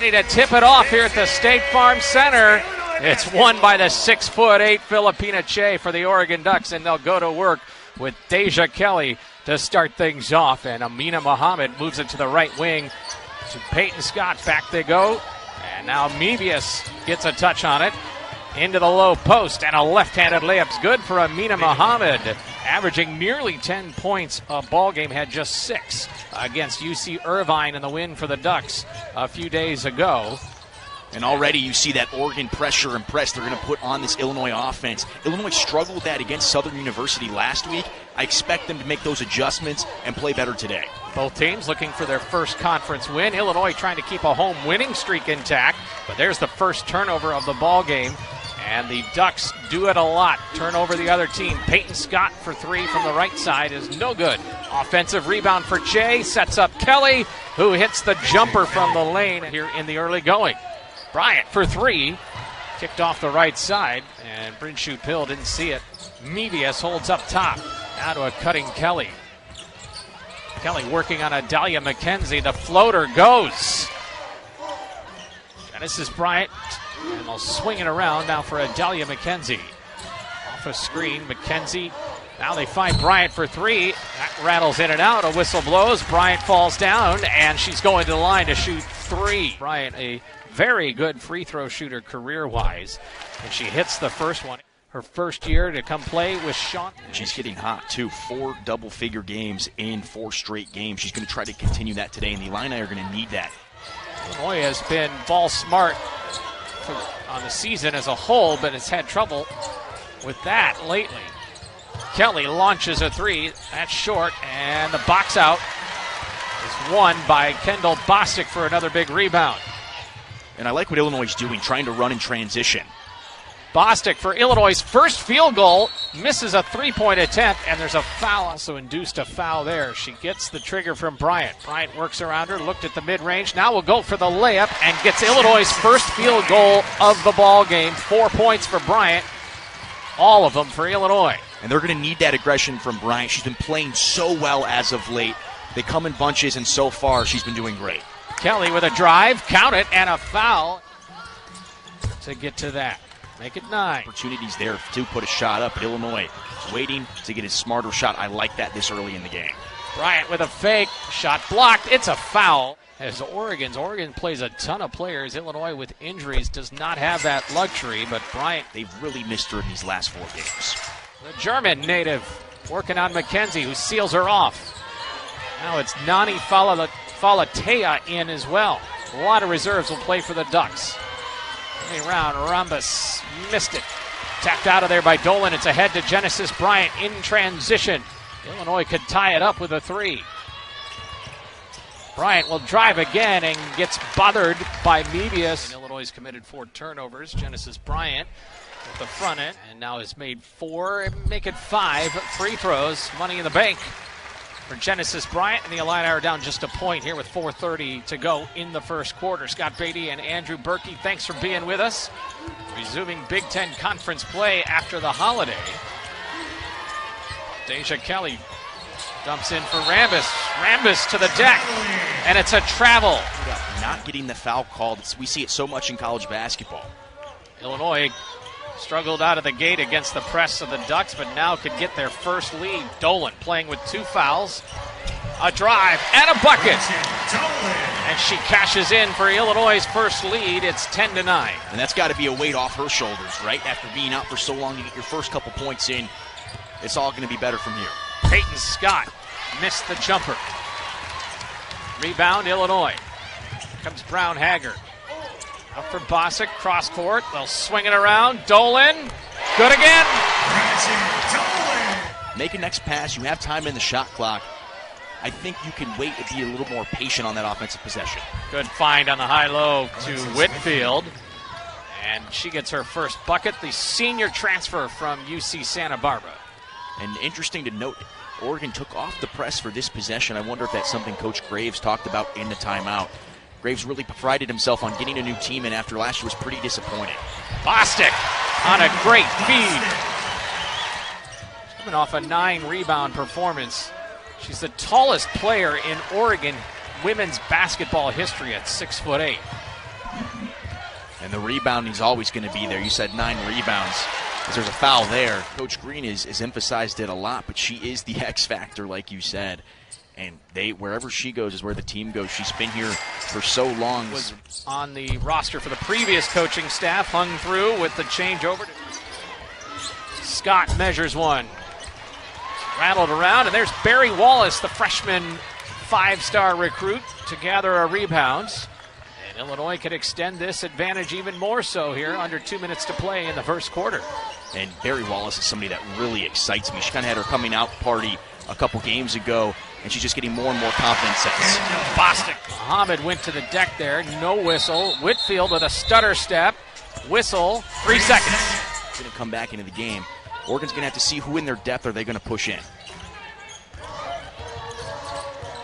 Ready to tip it off here at the State Farm Center. It's won by the 6'8" Filipina Che for the Oregon Ducks, and they'll go to work with Deja Kelly to start things off. And Amina Muhammad moves it to the right wing to Peyton Scott. Back they go. And now Mebius gets a touch on it. Into the low post, and a left-handed layup's good for Amina Muhammad. Averaging nearly 10 points a ball game, had just 6 against UC Irvine in the win for the Ducks a few days ago. And already you see that Oregon pressure and press they're going to put on this Illinois offense. Illinois struggled with that against Southern University last week. I expect them to make those adjustments and play better today. Both teams looking for their first conference win. Illinois trying to keep a home winning streak intact, but there's the first turnover of the ball game. And the Ducks do it a lot. Turn over the other team. Peyton Scott for 3 from the right side is no good. Offensive rebound for Che. Sets up Kelly, who hits the jumper from the lane here in the early going. Bryant for 3. Kicked off the right side, and Brinshoot Pill didn't see it. Mebius holds up top. Now to a cutting Kelly. Kelly working on a Dahlia McKenzie. The floater goes. Genesis Bryant. And they'll swing it around now for Dahlia McKenzie. Off a screen, McKenzie. Now they find Bryant for 3. That rattles in and out. A whistle blows. Bryant falls down, and she's going to the line to shoot 3. Bryant, a very good free throw shooter career-wise. And she hits the first one. Her first year to come play with Sean. She's getting hot, too. 4 double-figure games in 4 straight games. She's going to try to continue that today, and the Illini are going to need that. Illinois has been ball smart on the season as a whole, but it's had trouble with that lately. Kelly launches a 3. That's short, and the box out is won by Kendall Bostic for another big rebound. And I like what Illinois is doing, trying to run in transition. Bostic for Illinois' first field goal, misses a 3-point attempt, and there's a foul. Also induced a foul there. She gets the trigger from Bryant. Bryant works around her, looked at the mid-range, now will go for the layup and gets Illinois' first field goal of the ball game. 4 points for Bryant, all of them for Illinois. And they're going to need that aggression from Bryant. She's been playing so well as of late. They come in bunches, and so far she's been doing great. Kelly with a drive, count it, and a foul to get to that. Make it 9. Opportunities there to put a shot up, but Illinois waiting to get a smarter shot. I like that this early in the game. Bryant with a fake, shot blocked. It's a foul. As Oregon plays a ton of players. Illinois with injuries does not have that luxury, but Bryant, they've really missed her in these last 4 games. The German native working on McKenzie, who seals her off. Now it's Nani Falatea in as well. A lot of reserves will play for the Ducks. Round, Rambus missed it. Tapped out of there by Dolan. It's ahead to Genesis Bryant in transition. Illinois could tie it up with a 3. Bryant will drive again and gets bothered by Mebius. And Illinois committed 4 turnovers. Genesis Bryant at the front end, and now has made 4, make it 5 free throws. Money in the bank for Genesis Bryant, and the Illini are down just a point here with 4:30 to go in the first quarter. Scott Beatty and Andrew Berkey, thanks for being with us. Resuming Big Ten Conference play after the holiday. Deja Kelly dumps in for Rambus. Rambus to the deck, and it's a travel. Not getting the foul called. We see it so much in college basketball. Illinois struggled out of the gate against the press of the Ducks, but now could get their first lead. Dolan playing with 2 fouls, a drive, and a bucket. And she cashes in for Illinois' first lead. It's 10-9. And that's got to be a weight off her shoulders, right? After being out for so long to get your first couple points in, it's all going to be better from here. Peyton Scott missed the jumper. Rebound, Illinois. Here comes Brown-Hagger. Up for Bostic, cross court. They'll swing it around. Dolan, good again. Make a next pass. You have time in the shot clock. I think you can wait and be a little more patient on that offensive possession. Good find on the high-low to Whitfield. And she gets her first bucket, the senior transfer from UC Santa Barbara. And interesting to note, Oregon took off the press for this possession. I wonder if that's something Coach Graves talked about in the timeout. Graves really prided himself on getting a new team, and after last year was pretty disappointing. Bostic on a great feed. Coming off a 9-rebound performance. She's the tallest player in Oregon women's basketball history at 6'8". And the rebounding is always going to be there. You said 9 rebounds. There's a foul there. Coach Green has emphasized it a lot, but she is the X factor, like you said. And wherever she goes is where the team goes. She's been here for so long. Was on the roster for the previous coaching staff, hung through with the changeover. Scott measures one. Rattled around, and there's Barry Wallace, the freshman 5-star recruit, to gather our rebounds. And Illinois could extend this advantage even more so here, under 2 minutes to play in the first quarter. And Barry Wallace is somebody that really excites me. She kind of had her coming out party a couple games ago, and she's just getting more and more confidence. Bostic. Muhammad went to the deck there, no whistle. Whitfield with a stutter step. Whistle, 3 seconds. Going to come back into the game. Oregon's going to have to see who in their depth are they going to push in.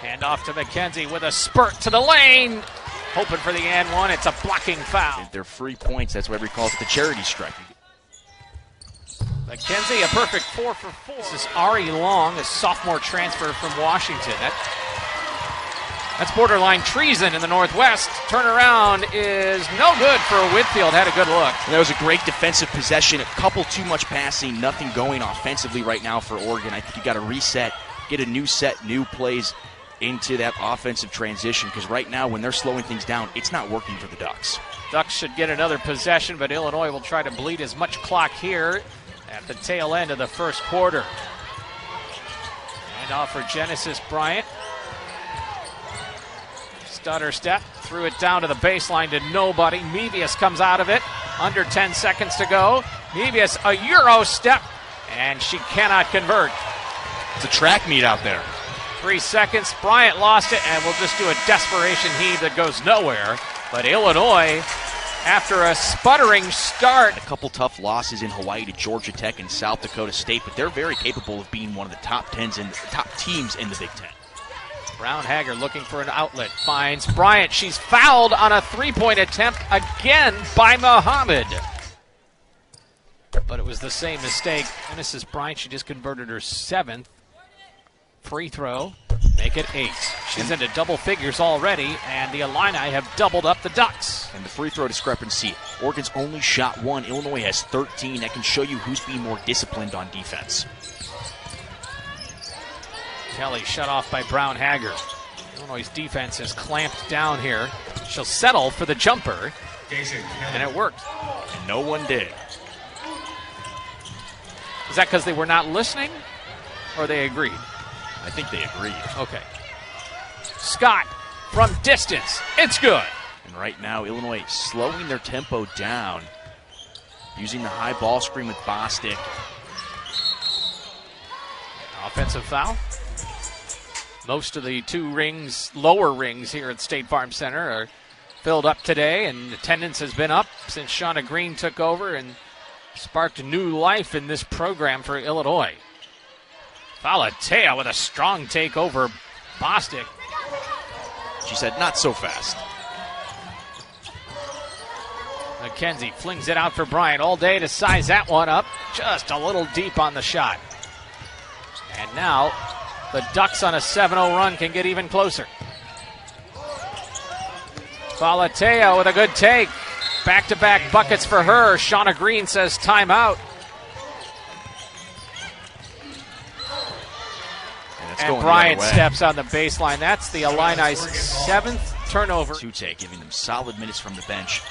Hand off to McKenzie with a spurt to the lane. Hoping for the and one. It's a blocking foul. If they're free points, that's why we call it the charity strike. McKenzie, a perfect 4 for 4. This is Ari Long, a sophomore transfer from Washington. That's borderline treason in the Northwest. Turnaround is no good for Whitfield. Had a good look. And that was a great defensive possession. A couple too much passing, nothing going offensively right now for Oregon. I think you got to reset, get a new set, new plays into that offensive transition, because right now when they're slowing things down, it's not working for the Ducks. Ducks should get another possession, but Illinois will try to bleed as much clock here at the tail end of the first quarter. And off for Genesis Bryant. Stutter step, threw it down to the baseline to nobody. Mevius comes out of it, under 10 seconds to go. Mevius, a Euro step, and she cannot convert. It's a track meet out there. 3 seconds, Bryant lost it, and we'll just do a desperation heave that goes nowhere. But Illinois, after a sputtering start. A couple tough losses in Hawaii to Georgia Tech and South Dakota State, but they're very capable of being one of the top teams in the Big Ten. Brown-Hagger looking for an outlet, finds Bryant. She's fouled on a three-point attempt again by Muhammad. But it was the same mistake. Genesis Bryant, she just converted her 7th free throw, make it 8. She's into double figures already, and the Illini have doubled up the Ducks. And the free throw discrepancy, Oregon's only shot 1. Illinois has 13. That can show you who's being more disciplined on defense. Kelly shut off by Brown-Hagger. Illinois' defense is clamped down here. She'll settle for the jumper, and it worked. And no one did. Is that because they were not listening, or they agreed? I think they agreed. Okay. Scott from distance. It's good. And right now, Illinois slowing their tempo down, using the high ball screen with Bostic. Offensive foul. Most of the lower rings here at State Farm Center are filled up today, and attendance has been up since Shauna Green took over and sparked new life in this program for Illinois. Falatea with a strong take over Bostic. She said, not so fast. McKenzie flings it out for Bryant all day to size that one up. Just a little deep on the shot. And now the Ducks on a 7-0 run can get even closer. Falatea with a good take. Back-to-back buckets for her. Shauna Green says timeout. And Bryant steps on the baseline. That's the Illini's 7th turnover. Tute giving them solid minutes from the bench.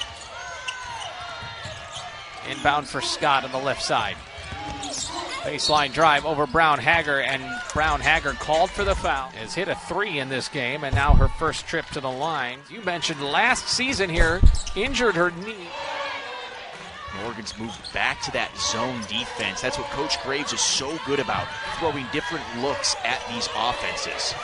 Inbound for Scott on the left side. Baseline drive over Brown-Hagger, and Brown-Hagger called for the foul. Has hit a 3 in this game, and now her first trip to the line. You mentioned last season here, injured her knee. Oregon's moved back to that zone defense. That's what Coach Graves is so good about, throwing different looks at these offenses.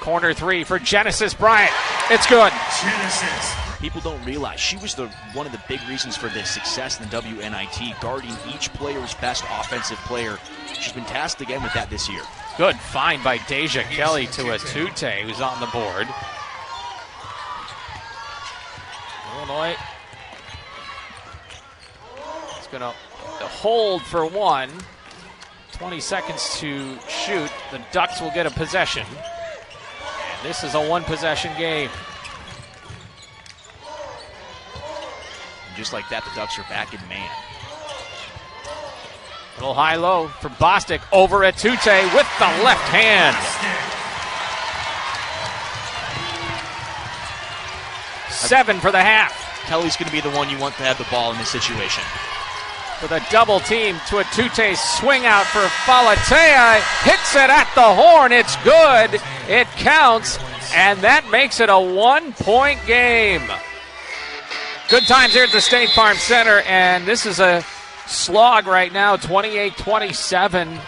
Corner 3 for Genesis Bryant. It's good. Genesis. People don't realize she was one of the big reasons for the success in the WNIT, guarding each player's best offensive player. She's been tasked again with that this year. Good find by Deja Kelly to a Tute, who's on the board. Illinois is going to hold for one. 20 seconds to shoot. The Ducks will get a possession. And this is a one-possession game. just like that, the Ducks are back in man. Little high-low for Bostic over at Tute with the left hand. 7 for the half. Kelly's going to be the one you want to have the ball in this situation. With a double team to a Tute swing out for Falatea. Hits it at the horn. It's good. It counts. And that makes it a 1-point game. Good times here at the State Farm Center. And this is a slog right now, 28-27.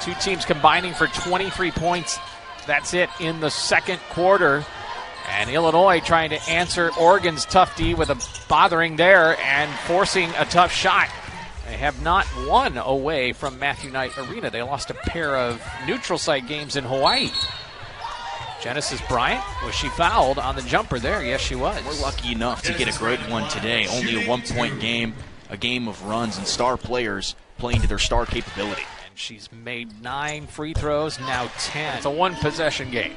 Two teams combining for 23 points. That's it in the second quarter. And Illinois trying to answer Oregon's tough D with a bothering there and forcing a tough shot. They have not won away from Matthew Knight Arena. They lost a pair of neutral site games in Hawaii. Genesis Bryant, was she fouled on the jumper there? Yes, she was. We're lucky enough to get a great one today. Only a 1-point game, a game of runs and star players playing to their star capability. And she's made 9 free throws, now 10. It's a one-possession game.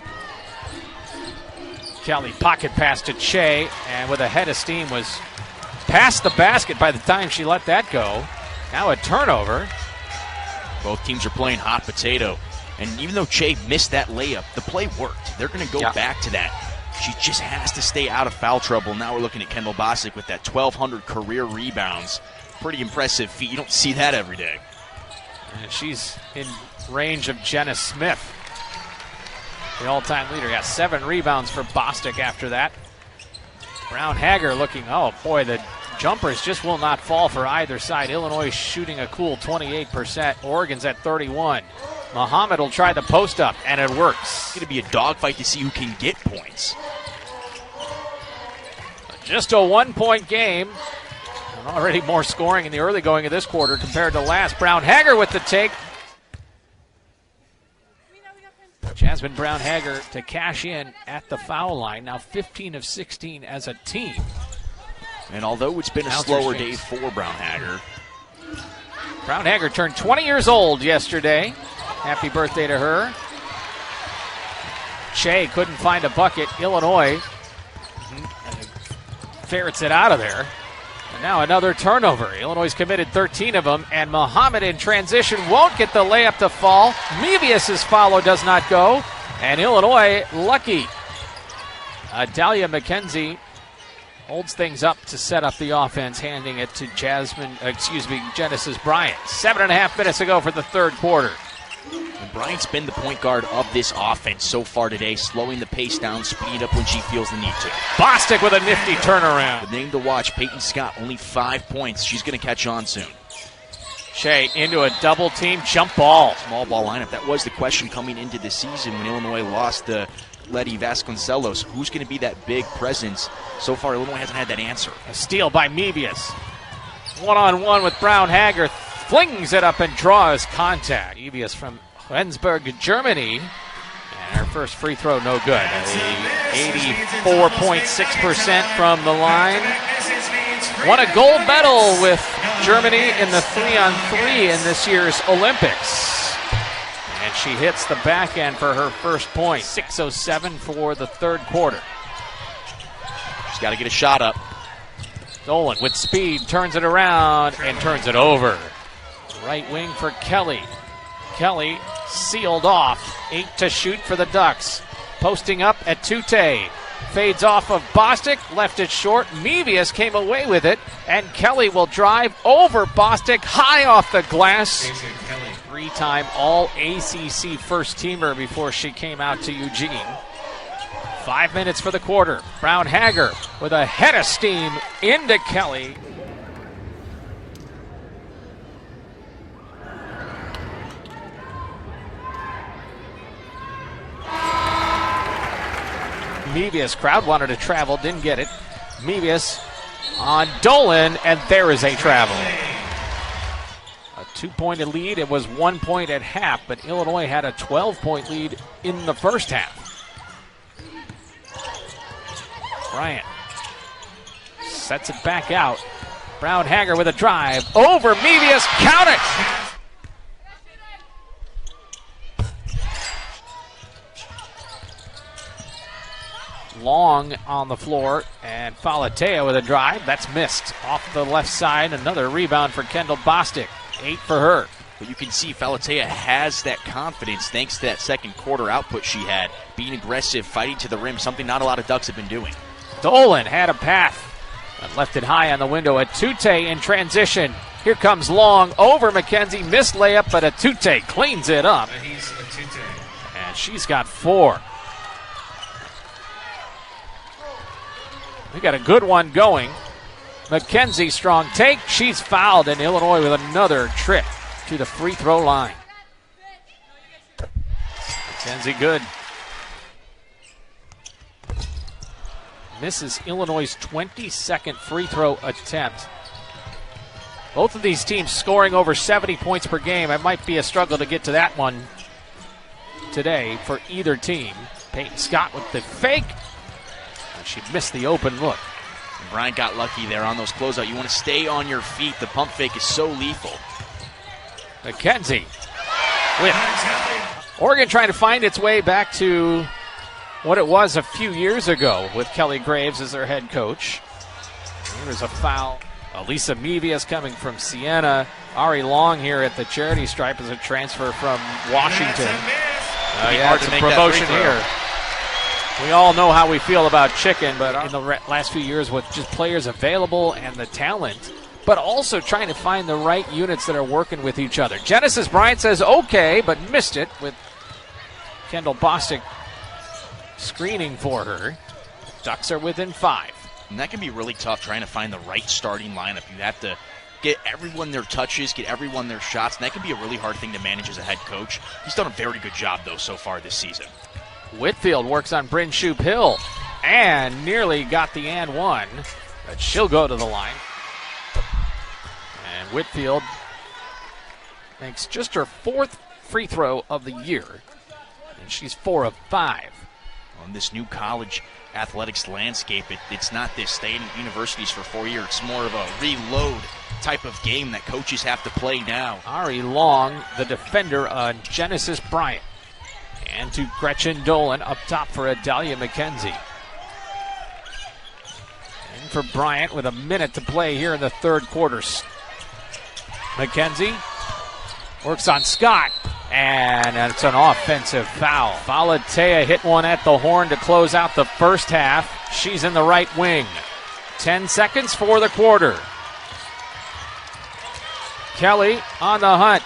Kelly pocket pass to Che, and with a head of steam was past the basket by the time she let that go. Now a turnover. Both teams are playing hot potato. And even though Che missed that layup, the play worked. They're going to go back to that. She just has to stay out of foul trouble. Now we're looking at Kendall Bostic with that 1,200 career rebounds. Pretty impressive feat. You don't see that every day. And she's in range of Jenna Smith, the all-time leader. Yeah, 7 rebounds for Bostic after that. Brown-Hagger looking, oh boy, the jumpers just will not fall for either side. Illinois shooting a cool 28%. Oregon's at 31%. Muhammad will try the post-up, and it works. It's going to be a dogfight to see who can get points. Just a 1-point game. And already more scoring in the early going of this quarter compared to last. Brown-Hagger with the take. Jasmine Brown-Hagger to cash in at the foul line. Now 15 of 16 as a team. And although it's been a slower day for Brown-Hagger. Brown-Hagger turned 20 years old yesterday. Happy birthday to her. Che couldn't find a bucket. Illinois ferrets it out of there. And now another turnover. Illinois committed 13 of them, and Muhammad in transition won't get the layup to fall. Mevius's follow does not go, and Illinois lucky. Dahlia McKenzie holds things up to set up the offense, handing it to Genesis Bryant. 7.5 minutes ago for the third quarter. And Bryant's been the point guard of this offense so far today, slowing the pace down, speeding up when she feels the need to. Bostic with a nifty turnaround. The name to watch, Peyton Scott, only 5 points. She's going to catch on soon. Che into a double team jump ball. Small ball lineup. That was the question coming into the season when Illinois lost to Letty Vasconcelos. Who's going to be that big presence? So far, Illinois hasn't had that answer. A steal by Mevius. One-on-one with Brown-Hagger. Flings it up and draws contact. Mevius from Rendsburg, Germany. And her first free throw, no good. 84.6% from the line. Won a gold medal with Germany in the 3-on-3 in this year's Olympics. And she hits the back end for her first point. 6:07 for the third quarter. She's got to get a shot up. Dolan with speed, turns it around and turns it over. Right wing for Kelly. Kelly sealed off. 8 to shoot for the Ducks. Posting up at Tute. Fades off of Bostic, left it short. Mevius came away with it, and Kelly will drive over Bostic, high off the glass. 3-time All-ACC first-teamer before she came out to Eugene. 5 minutes for the quarter. Brown-Hagger with a head of steam into Kelly. Mevius, crowd wanted to travel, didn't get it. Mevius on Dolan, and there is a travel. A 2-point lead. It was 1 point at half, but Illinois had a 12-point lead in the first half. Bryant sets it back out. Brown-Hagger with a drive. Over Mevius. Count it! Long on the floor, and Falatea with a drive. That's missed. Off the left side, another rebound for Kendall Bostic. 8 for her. But you can see Falatea has that confidence thanks to that second quarter output she had. Being aggressive, fighting to the rim, something not a lot of Ducks have been doing. Dolan had a path, but left it high on the window. Atute in transition. Here comes Long over McKenzie. Missed layup, but Atute cleans it up. And she's got 4. We got a good one going. McKenzie, strong take. She's fouled, and Illinois with another trip to the free throw line. McKenzie good. Misses Illinois' 22nd free throw attempt. Both of these teams scoring over 70 points per game. It might be a struggle to get to that one today for either team. Peyton Scott with the fake. And she missed the open look. And Bryant got lucky there on those closeout. You want to stay on your feet. The pump fake is so lethal. McKenzie with Oregon trying to find its way back to what it was a few years ago with Kelly Graves as their head coach. There's a foul. Elisa Mevius coming from Siena. Ari Long here at the charity stripe as a transfer from Washington. It's a promotion here. We all know how we feel about Chicken, but in the last few years with just players available and the talent, but also trying to find the right units that are working with each other. Genesis Bryant says okay, but missed it with Kendall Bostic screening for her. Ducks are within 5. And that can be really tough, trying to find the right starting lineup. You have to get everyone their touches, get everyone their shots, and that can be a really hard thing to manage as a head coach. He's done a very good job, though, so far this season. Whitfield works on Bryn Shoup Hill and nearly got the and one, but she'll go to the line. And Whitfield makes just her 4th free throw of the year, and she's 4 of 5. On this new college athletics landscape, it's not this staying at universities for 4 years. It's more of a reload type of game that coaches have to play now. Ari Long, the defender on Genesis Bryant. And to Gretchen Dolan up top for Adalia McKenzie. And for Bryant with a minute to play here in the third quarter. McKenzie works on Scott. And it's an offensive foul. Falatea hit one at the horn to close out the first half. She's in the right wing. 10 seconds for the quarter. Kelly on the hunt.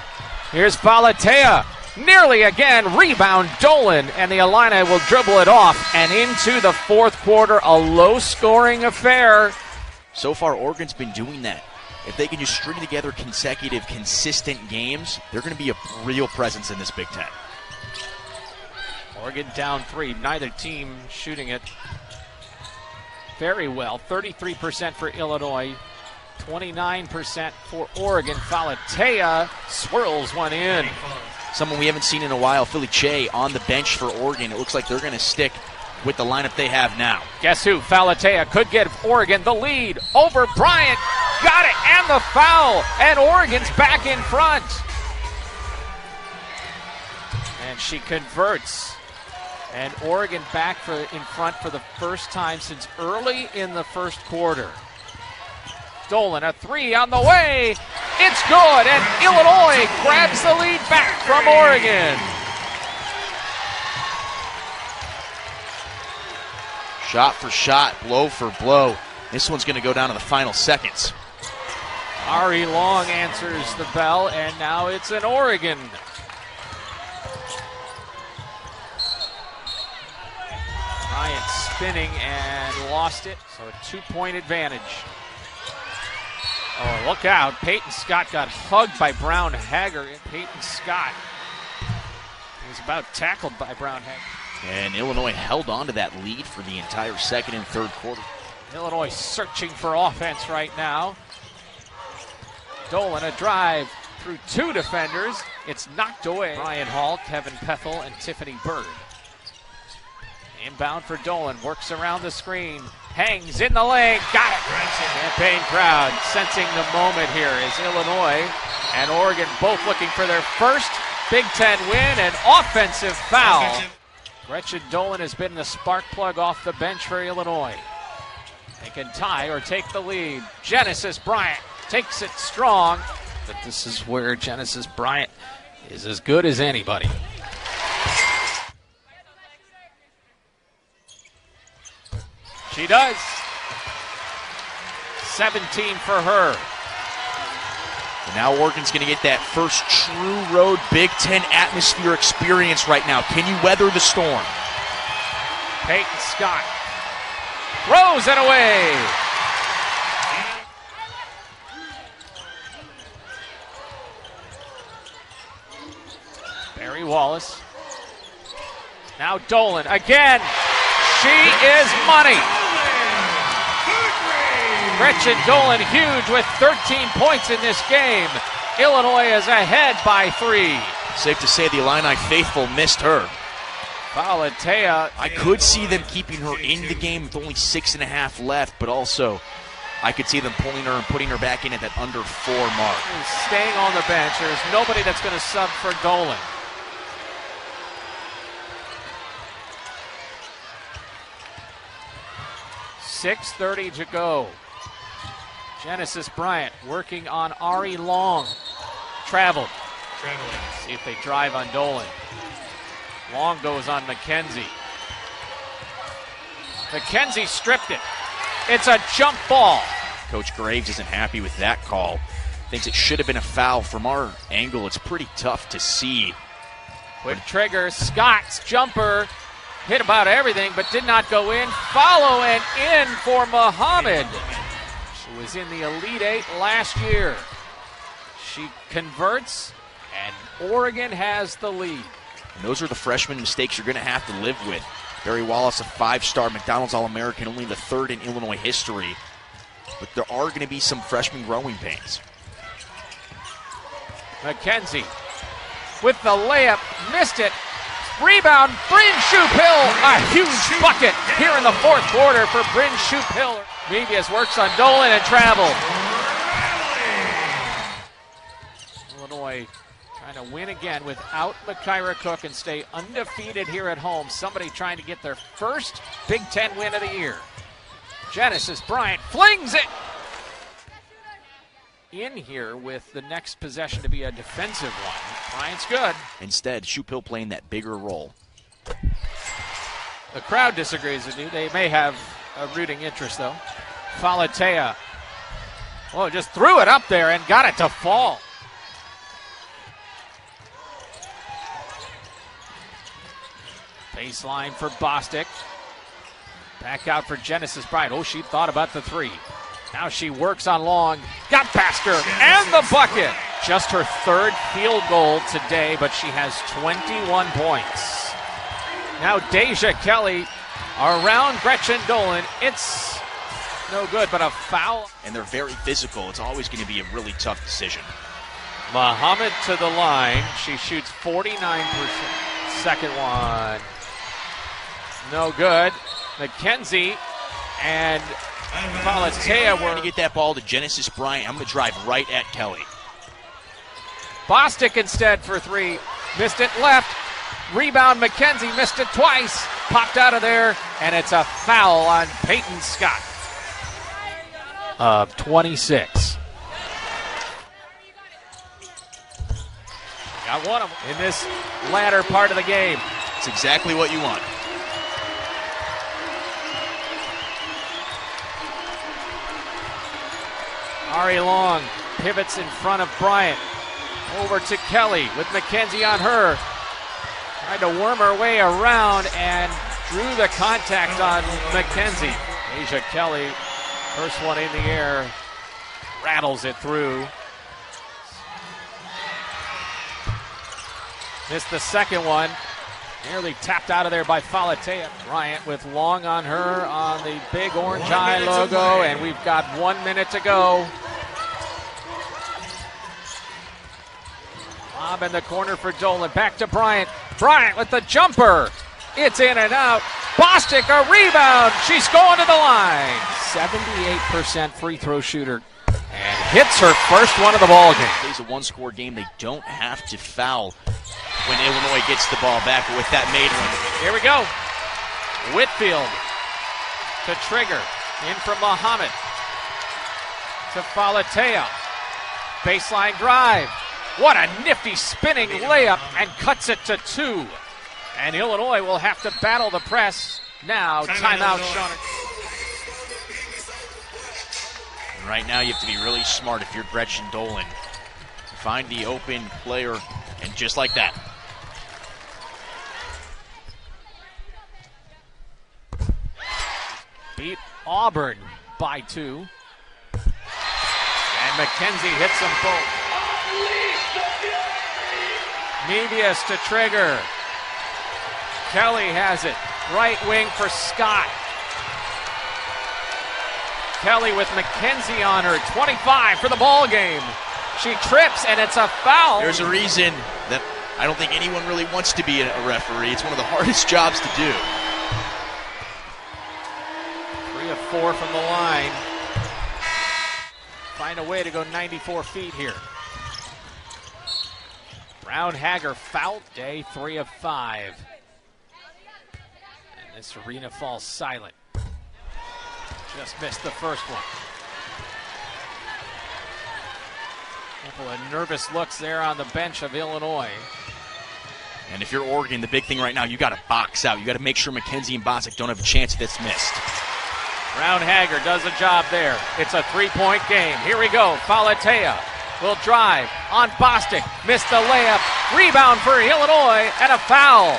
Here's Falatea. Nearly again. Rebound Dolan. And the Illini will dribble it off. And into the fourth quarter, a low-scoring affair. So far, Oregon's been doing that. If they can just string together consecutive, consistent games, they're going to be a real presence in this Big Ten. Oregon down 3. Neither team shooting it very well. 33% for Illinois, 29% for Oregon. Falatea swirls one in. Someone we haven't seen in a while, Philly Che, on the bench for Oregon. It looks like they're going to stick with the lineup they have now. Guess who? Falatea could give Oregon the lead over Bryant. Got it, and the foul, and Oregon's back in front. And she converts. And Oregon back in front for the first time since early in the first quarter. Dolan, a 3 on the way. It's good, and Illinois grabs the lead back from Oregon. Shot for shot, blow for blow. This one's going to go down to the final seconds. Ari Long answers the bell, and now it's an Oregon. Bryant spinning and lost it, so a 2-point advantage. Oh, look out. Peyton Scott got hugged by Brown-Hagger. Peyton Scott was about tackled by Brown-Hagger. And Illinois held on to that lead for the entire second and third quarter. Illinois searching for offense right now. Dolan, a drive through 2 defenders. It's knocked away. Ryan Hall, Kevin Pethel, and Tiffany Bird. Inbound for Dolan, works around the screen, hangs in the lane, got it. Champaign crowd sensing the moment here as Illinois and Oregon both looking for their first Big Ten win, and offensive foul. Gretchen Dolan has been the spark plug off the bench for Illinois. They can tie or take the lead. Genesis Bryant takes it strong, but this is where Genesis Bryant is as good as anybody. She does. 17 for her. And now Oregon's going to get that first true road Big Ten atmosphere experience right now. Can you weather the storm? Peyton Scott throws it away. Barry Wallace. Now Dolan again. She is money. Gretchen Dolan huge with 13 points in this game. Illinois is ahead by 3. Safe to say the Illini faithful missed her. Falatea. I could see them keeping her in the game with only 6.5 left, but also I could see them pulling her and putting her back in at that under 4 mark. Staying on the bench. There's nobody that's going to sub for Dolan. .6:30 to go. Genesis Bryant working on Ari Long. Traveled. See if they drive on Dolan. Long goes on McKenzie. McKenzie stripped it. It's a jump ball. Coach Graves isn't happy with that call. Thinks it should have been a foul. From our angle, it's pretty tough to see. Quick trigger. Scott's jumper hit about everything, but did not go in. Follow and in for Muhammad. She was in the Elite Eight last year. She converts, and Oregon has the lead. And those are the freshman mistakes you're going to have to live with. Barry Wallace, a 5-star McDonald's All-American, only the 3rd in Illinois history. But there are going to be some freshman growing pains. McKenzie with the layup, missed it. Rebound, Bryn Shoup-Hill, a huge bucket here in the 4th quarter for Bryn Shoup-Hill. Mevius works on Dolan and travel. Illinois trying to win again without Makira Cook and stay undefeated here at home. Somebody trying to get their first Big Ten win of the year. Genesis Bryant flings it in here with the next possession to be a defensive one. Bryant's good. Instead, Shoup-Hill playing that bigger role. The crowd disagrees with you. They may have a rooting interest, though. Falatea. Oh, just threw it up there and got it to fall. Baseline for Bostic. Back out for Genesis Bryant. Oh, she thought about the 3. Now she works on Long. Got past her and the bucket. Just her 3rd field goal today, but she has 21 points. Now Deja Kelly around Gretchen Dolan. It's no good, but a foul. And they're very physical. It's always going to be a really tough decision. Muhammad to the line. She shoots 49%. Second one. No good. McKenzie and Falatea We're going to get that ball to Genesis Bryant. I'm going to drive right at Kelly. Bostic instead for 3. Missed it left. Rebound McKenzie. Missed it twice. Popped out of there. And it's a foul on Peyton Scott. 26. Got one of them in this latter part of the game. It's exactly what you want. Ari Long pivots in front of Bryant. Over to Kelly with McKenzie on her. Tried to worm her way around and drew the contact on McKenzie. Asia Kelly, first one in the air, rattles it through. Missed the second one. Nearly tapped out of there by Falatea. Bryant with Long on her on the big orange eye logo, and we've got 1 minute to go. Lob in the corner for Dolan. Back to Bryant. Bryant with the jumper. It's in and out. Bostic, a rebound. She's going to the line. 78% free throw shooter. And hits her first one of the ball game. It's a one-score game. They don't have to foul when Illinois gets the ball back. But with that made one, Here we go. Whitfield to Trigger. In from Muhammad. To Falatea. Baseline drive. What a nifty spinning layup, and cuts it to 2. And Illinois will have to battle the press. Now, timeout, Sean. Right now, you have to be really smart if you're Gretchen Dolan. Find the open player, and just like that. Beat Auburn by 2. And McKenzie hits them both. Mevius to Trigger. Kelly has it. Right wing for Scott. Kelly with McKenzie on her. 25 for the ball game. She trips, and it's a foul. There's a reason that I don't think anyone really wants to be a referee. It's one of the hardest jobs to do. 3 of 4 from the line. Find a way to go 94 feet here. Brown-Hagger fouled day, 3 of 5. And this arena falls silent. Just missed the first one. Couple of nervous looks there on the bench of Illinois. And if you're Oregon, the big thing right now, you got to box out. You got to make sure McKenzie and Bostic don't have a chance if it's missed. Brown-Hagger does a job there. It's a 3-point game. Here we go. Falatea will drive on Bostic. Missed the layup. Rebound for Illinois, and a foul.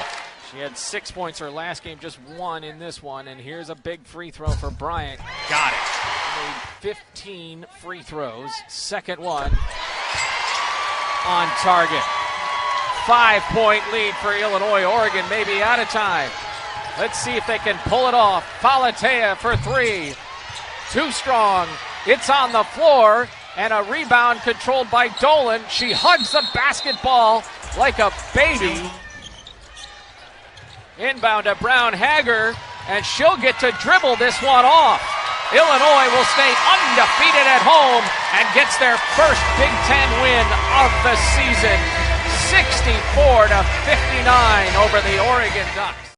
She had 6 points her last game, just 1 in this one. And here's a big free throw for Bryant. Got it. Made 15 free throws. Second one on target. 5-point lead for Illinois. Oregon may be out of time. Let's see if they can pull it off. Falatea for 3. Too strong. It's on the floor. And a rebound controlled by Dolan. She hugs the basketball like a baby. Inbound to Brown-Hagger. And she'll get to dribble this one off. Illinois will stay undefeated at home and gets their first Big Ten win of the season. 64-59 over the Oregon Ducks.